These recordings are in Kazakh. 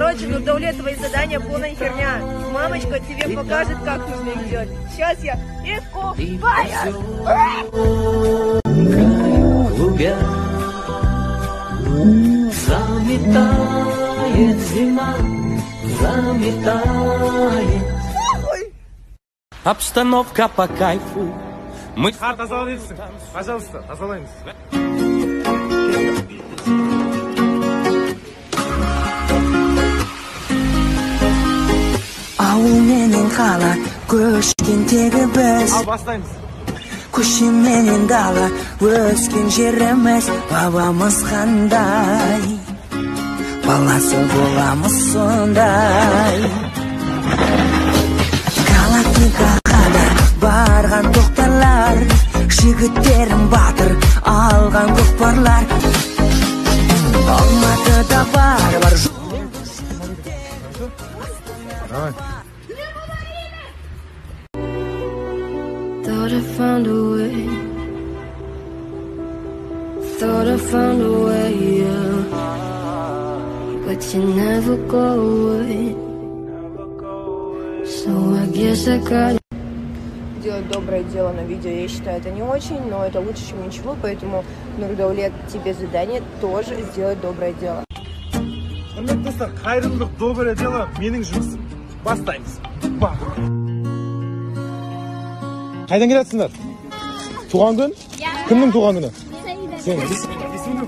Короче, Нурдаулет, твои задания полная херня. Мамочка тебе покажет, как нужно их делать. Сейчас я искупаю. Заметает зима, заметает. Обстановка по кайфу. Мы... Пожалуйста, тазалаймыз. Ауыл менен кала көчкендеги биз. Ал бастаймыз. Көші менен дала өскен жер емес. Бабамыз қандай, баласы боламыз сондай. Галактикаға барған тоқтарлар, жігіттерім батыр алған көкпарлар. Алматыда бар Thought I found a way. Thought I found a way, yeah. But you never go away. So I guess I got. Делать доброе дело на видео, я считаю, это не очень, но это лучше, чем ничего, поэтому, Нурдаулет, тебе задание тоже сделать доброе дело. Құрметті достар, қайырымдылық, доброе дело менің жұмысым. Бастаймыз. Бар. Қайдан келатсыңдар? Туған күн? Кімнің туған күні? Сен. Есімің?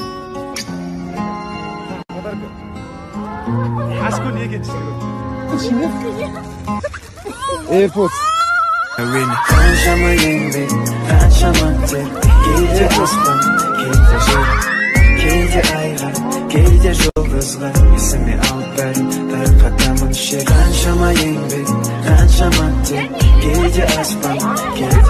Подарка. Ашко не екен ішінде? AirPods. Қаншама еңбек, қаншама тер, кейде аспан, кейде жер, кейде айға, кейде жұлдызға, есіме алып бәрін тарқатамын шер. Қаншама еңбек, қаншама тер, кейде аспан, кейде